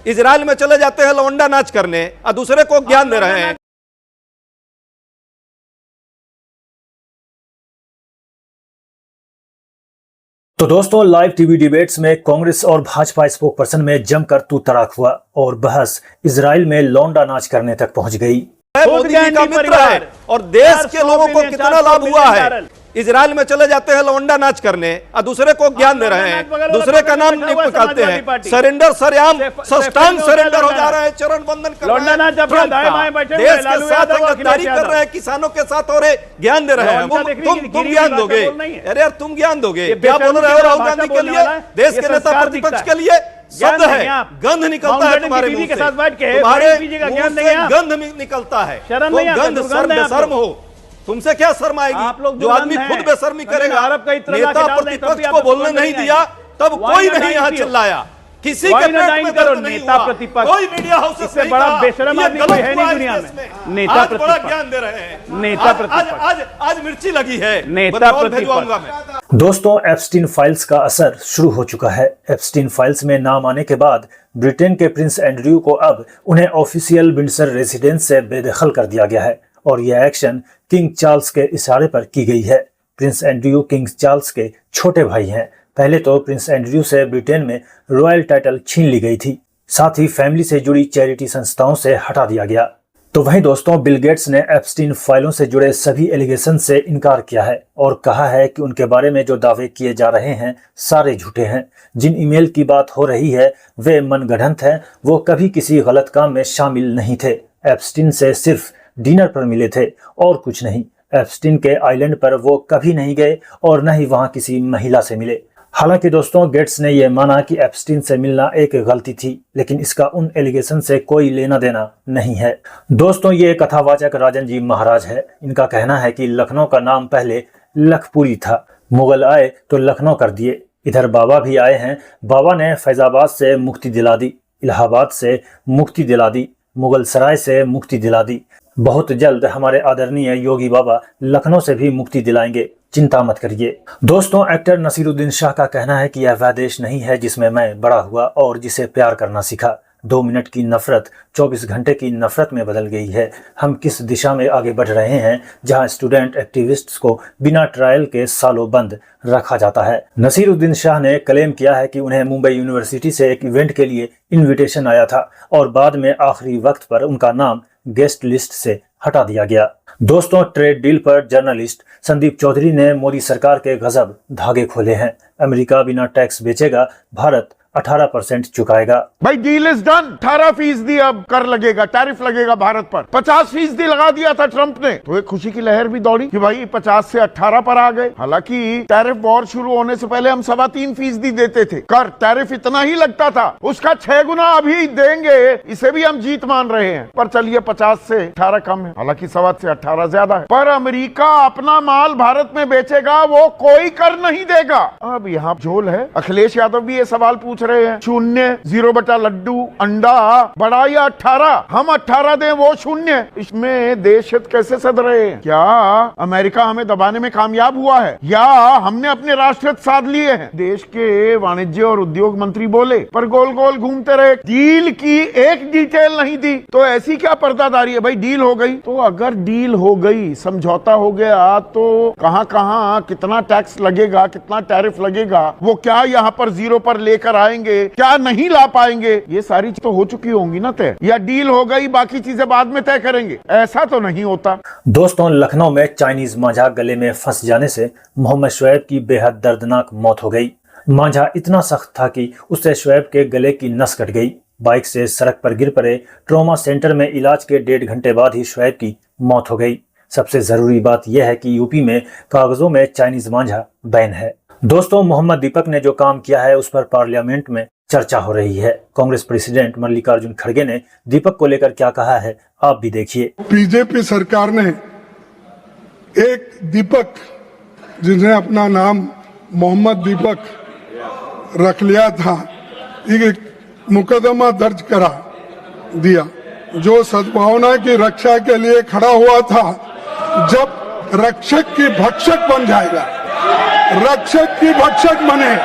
Israel में चले जाते हैं लौंडा नाच करने और दूसरे को ज्ञान दे रहे हैं। तो दोस्तों, लाइव टीवी डिबेट्स में कांग्रेस और भाजपा स्पोकपर्सन में जमकर तू तड़ाक हुआ और बहस इजराइल में लौंडा नाच करने तक पहुंच गई। मोदी जी का मित्र है और देश के लोगों को कितना लाभ हुआ है। इजराइल में चले जाते हैं लौंडा नाच करने और दूसरे को ज्ञान दे रहे हैं, दूसरे का नाम निकालते हैं। सरेंडर सरेआम साष्टांग सरेंडर हो जा रहे हैं, चरण बंधन कर रहे हैं, देश के साथ गद्दारी कर रहे हैं, किसानों के साथ और ज्ञान दे रहे हैं। तुम ज्ञान दोगे? अरे यार तुम ज्ञान दोगे? क्या बोल रहे हो राहुल गांधी के लिए, देश के नेता प्रतिपक्ष के लिए? शब्द है, गंध निकलता है तुम्हारे मुंह से, तुम्हारे मुंह से गंध निकलता है, गंध शर्म हो। तुमसे क्या शर्म आएगी? जो आदमी खुद बेशर्मी करेगा। नेता प्रतिपक्ष को बोलने नहीं दिया तब कोई नहीं यहाँ चिल्लाया, किसी के पेट में दर्द नहीं हुआ, कोई मीडिया हाउस से बड़ा बेशर्म आदमी कोई है नहीं दुनिया में। नेता प्रतिपक्ष बड़ा ज्ञान दे रहे हैं। नेता प्रतिपक्ष आज मिर्ची लगी है, नेता प्रतिपक्ष। दोस्तों, एप्स्टीन फाइल्स का असर शुरू हो चुका है। एप्स्टीन फाइल्स में नाम आने के बाद ब्रिटेन के प्रिंस एंड्रयू को अब उन्हें ऑफिशियल विंडसर रेजिडेंस से बेदखल कर दिया गया है और यह एक्शन किंग चार्ल्स के इशारे पर की गई है। प्रिंस एंड्रयू किंग चार्ल्स के छोटे भाई हैं। पहले तो प्रिंस एंड्रयू से ब्रिटेन में रॉयल टाइटल छीन ली गई थी, साथ ही फैमिली से जुड़ी चैरिटी संस्थाओं से हटा दिया गया। तो वहीं दोस्तों, बिल गेट्स ने एप्स्टीन फाइलों से जुड़े सभी एलिगेशन से इनकार किया है और कहा है कि उनके बारे में जो दावे किए जा रहे हैं सारे झूठे हैं। जिन ईमेल की बात हो रही है वे मनगढ़ंत हैं, वो कभी किसी गलत काम में शामिल नहीं थे। एप्स्टीन से सिर्फ डिनर पर मिले थे और कुछ नहीं। एप्स्टीन के आइलैंड पर वो कभी नहीं गए और न ही वहां किसी महिला से मिले। हालांकि दोस्तों, गेट्स ने यह माना कि एप्स्टीन से मिलना एक गलती थी, लेकिन इसका उन एलिगेशन से कोई लेना देना नहीं है। दोस्तों, ये कथावाचक राजन जी महाराज है। इनका कहना है कि लखनऊ का नाम पहले लखपुरी था, मुगल आए तो लखनऊ कर दिए। इधर बाबा भी आए हैं, बाबा ने फैजाबाद से मुक्ति दिला दी, इलाहाबाद से मुक्ति दिला दी, मुगल सराय से मुक्ति दिला दी। बहुत जल्द हमारे आदरणीय योगी बाबा लखनऊ से भी मुक्ति दिलाएंगे, चिंता मत करिए। दोस्तों, एक्टर नसीरुद्दीन शाह का कहना है कि यह वह देश नहीं है जिसमें मैं बड़ा हुआ और जिसे प्यार करना सीखा। 2 मिनट की नफरत 24 घंटे की नफरत में बदल गई है। हम किस दिशा में आगे बढ़ रहे हैं जहां स्टूडेंट एक्टिविस्ट्स को बिना ट्रायल के सालों बंद रखा जाता है। नसीरुद्दीन शाह ने क्लेम किया है कि उन्हें मुंबई यूनिवर्सिटी से एक इवेंट के लिए इन्विटेशन आया था और बाद में आखिरी वक्त पर उनका नाम गेस्ट लिस्ट से हटा दिया गया। दोस्तों, ट्रेड डील पर जर्नलिस्ट संदीप चौधरी ने मोदी सरकार के गजब धागे खोले हैं। अमेरिका बिना टैक्स बेचेगा, भारत 18% चुकाएगा। भाई डील इज डन। 18% अब कर लगेगा, टैरिफ लगेगा भारत पर। 50% लगा दिया था ट्रंप ने, तो एक खुशी की लहर भी दौड़ी कि भाई 50 से 18 पर आ गए। हालांकि टैरिफ वॉर शुरू होने से पहले हम 3.25% देते थे कर। टैरिफ इतना ही लगता था, उसका 6 गुना अभी देंगे, इसे भी हम जीत मान रहे हैं। पर चलिए 50 से 18 कम है, हालांकि 7 से 18 ज्यादा है। पर अमेरिका अपना माल भारत में बेचेगा, वो कोई कर नहीं देगा। अब यहाँ झोल है। अखिलेश यादव भी ये सवाल पूछ रहे हैं, 0, 0 बटा लड्डू, अंडा बड़ा या 18? हम 18 दें, वो 0। इसमें देश हित कैसे सद रहे हैं? क्या अमेरिका हमें दबाने में कामयाब हुआ है या हमने अपने राष्ट्र हित साध लिए हैं? देश के वाणिज्य और उद्योग मंत्री बोले पर गोल गोल घूमते रहे। डील की एक डिटेल नहीं दी, तो ऐसी क्या पर्दादारी है? भाई डील हो गई, तो अगर डील हो गई, समझौता हो गया, तो कहां कहां कितना टैक्स लगेगा, कितना टैरिफ लगेगा, वो क्या यहाँ पर 0 पर लेकर आएंगे, क्या नहीं ला पाएंगे? ये सारी चीज तो हो चुकी होंगी ना तय, या डील हो गई बाकी चीजें बाद में तय करेंगे? ऐसा तो नहीं होता। दोस्तों, लखनऊ में चाइनीज मांझा गले में फंस जाने से मोहम्मद शुएब की बेहद दर्दनाक मौत हो गई। मांझा इतना सख्त था कि उससे शुएब के गले की नस कट गई। बाइक से सड़क पर गिर पड़े। ट्रॉमा सेंटर में इलाज के 1.5 घंटे बाद ही शुएब की मौत हो गई। सबसे जरूरी बात यह है कि यूपी में कागजों में चाइनीज मांझा बैन है। दोस्तों, मोहम्मद दीपक ने जो काम किया है उस पर पार्लियामेंट में चर्चा हो रही है। कांग्रेस प्रेसिडेंट मल्लिकार्जुन खड़गे ने दीपक को लेकर क्या कहा है, आप भी देखिए। बीजेपी सरकार ने एक दीपक, जिन्हें अपना नाम मोहम्मद दीपक रख लिया था, एक मुकदमा दर्ज करा दिया, जो सद्भावना की रक्षा के लिए खड़ा हुआ था। जब रक्षक की भक्षक बन जाएगा, रक्षक की भक्षक बने,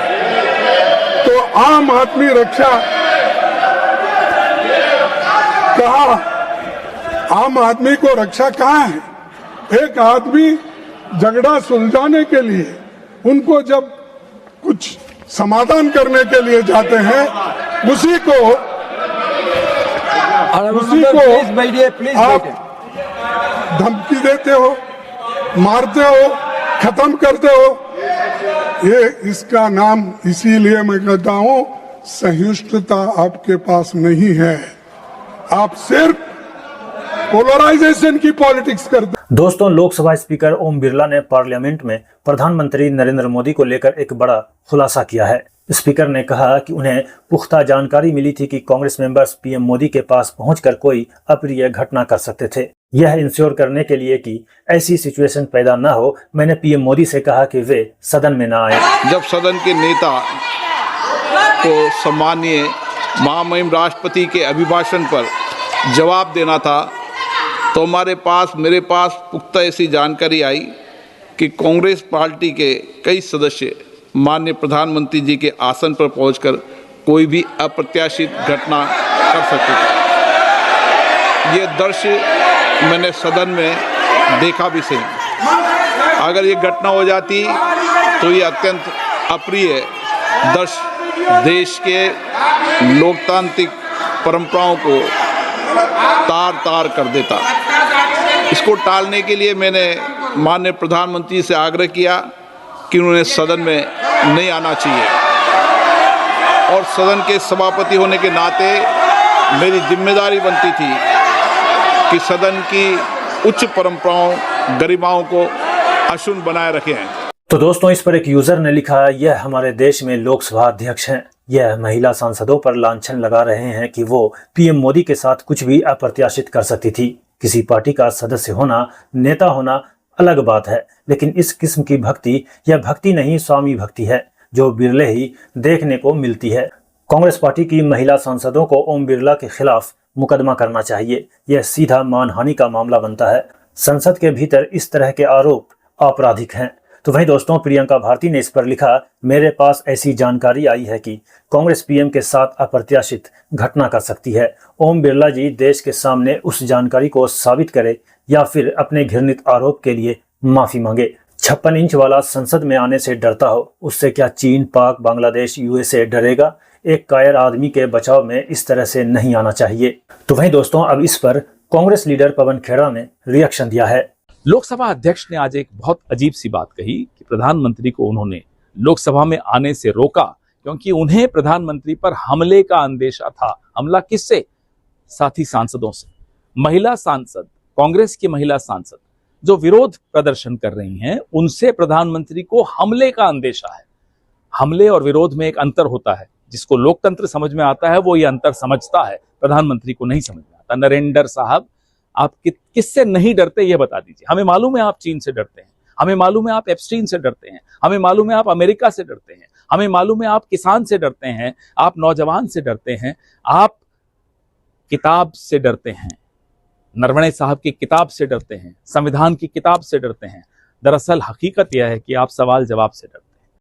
तो आम आदमी रक्षा कहा आम आदमी को रक्षा कहाँ है? एक आदमी झगड़ा सुलझाने के लिए, उनको जब कुछ समाधान करने के लिए जाते हैं, उसी को आप धमकी देते हो, मारते हो, खत्म करते हो। ये इसका नाम, इसीलिए मैं कहता हूं सहिष्णुता आपके पास नहीं है। आप सिर्फ पोलराइजेशन की पॉलिटिक्स करते। दोस्तों, लोकसभा स्पीकर ओम बिरला ने पार्लियामेंट में प्रधानमंत्री नरेंद्र मोदी को लेकर एक बड़ा खुलासा किया है। स्पीकर ने कहा कि उन्हें पुख्ता जानकारी मिली थी कि कांग्रेस मेंबर्स पीएम मोदी के पास पहुंचकर कोई अप्रिय घटना कर सकते थे। यह इंश्योर करने के लिए कि ऐसी सिचुएशन पैदा न हो, मैंने पीएम मोदी से कहा कि वे सदन में न आए। जब सदन के नेता को सम्मानीय महामहिम राष्ट्रपति के अभिभाषण पर जवाब देना था, तो मेरे पास पुख्ता ऐसी जानकारी आई कि कांग्रेस पार्टी के कई सदस्य माननीय प्रधानमंत्री जी के आसन पर पहुंचकर कोई भी अप्रत्याशित घटना कर सकते थे। ये दृश्य मैंने सदन में देखा भी सही। अगर ये घटना हो जाती तो ये अत्यंत अप्रिय दृश्य देश के लोकतांत्रिक परंपराओं को तार तार कर देता। इसको टालने के लिए मैंने माननीय प्रधानमंत्री से आग्रह किया कि उन्हें सदन में नहीं आना चाहिए, और सदन के सभापति होने के नाते मेरी जिम्मेदारी बनती थी कि सदन की उच्च परंपराओं, गरिमाओं को अक्षुण्ण बनाए रखें। तो दोस्तों, इस पर एक यूजर ने लिखा, यह हमारे देश में लोकसभा अध्यक्ष हैं, यह महिला सांसदों पर लांछन लगा रहे हैं कि वो पीएम मोदी के साथ कुछ भी अप्रत्याशित कर सकती थी। किसी पार्टी का सदस्य होना, नेता होना अलग बात है, लेकिन इस किस्म की भक्ति, यह भक्ति नहीं स्वामी भक्ति है, जो बिरले ही देखने को मिलती है। कांग्रेस पार्टी की महिला सांसदों को ओम बिरला के खिलाफ मुकदमा करना चाहिए। यह सीधा मानहानि का मामला बनता है। संसद के भीतर इस तरह के आरोप आपराधिक हैं। तो वहीं दोस्तों, प्रियंका भारती ने इस पर लिखा, मेरे पास ऐसी जानकारी आई है कि कांग्रेस पीएम के साथ अप्रत्याशित घटना कर सकती है। ओम बिरला जी देश के सामने उस जानकारी को साबित करे या फिर अपने घृणित आरोप के लिए माफी मांगे। 56 इंच वाला संसद में आने से डरता हो, उससे क्या चीन, पाक, बांग्लादेश, यूएसए डरेगा? एक कायर आदमी के बचाव में इस तरह से नहीं आना चाहिए। तो वहीं दोस्तों, अब इस पर कांग्रेस लीडर पवन खेड़ा ने रिएक्शन दिया है। लोकसभा अध्यक्ष ने आज एक बहुत अजीब सी बात कही कि प्रधानमंत्री को उन्होंने लोकसभा में आने से रोका क्योंकि उन्हें प्रधानमंत्री पर हमले का अंदेशा था। हमला किससे? साथी सांसदों से। महिला सांसद, कांग्रेस की महिला सांसद जो विरोध प्रदर्शन कर रही हैं, उनसे प्रधानमंत्री को हमले का अंदेशा है। हमले और विरोध में एक अंतर होता है। जिसको लोकतंत्र समझ में आता है वो ये अंतर समझता है, प्रधानमंत्री को नहीं समझ में आता। नरेंद्र साहब, आप किससे नहीं डरते ये बता दीजिए। हमें मालूम है आप चीन से डरते हैं, हमें मालूम है आप एप्स्टीन से डरते हैं, हमें मालूम है आप अमेरिका से डरते हैं, हमें मालूम है आप किसान से डरते हैं, आप नौजवान से डरते हैं, आप किताब से डरते हैं, नरवणे साहब की किताब से डरते हैं, संविधान की किताब से डरते हैं। दरअसल हकीकत यह है कि आप सवाल जवाब से डरते हैं।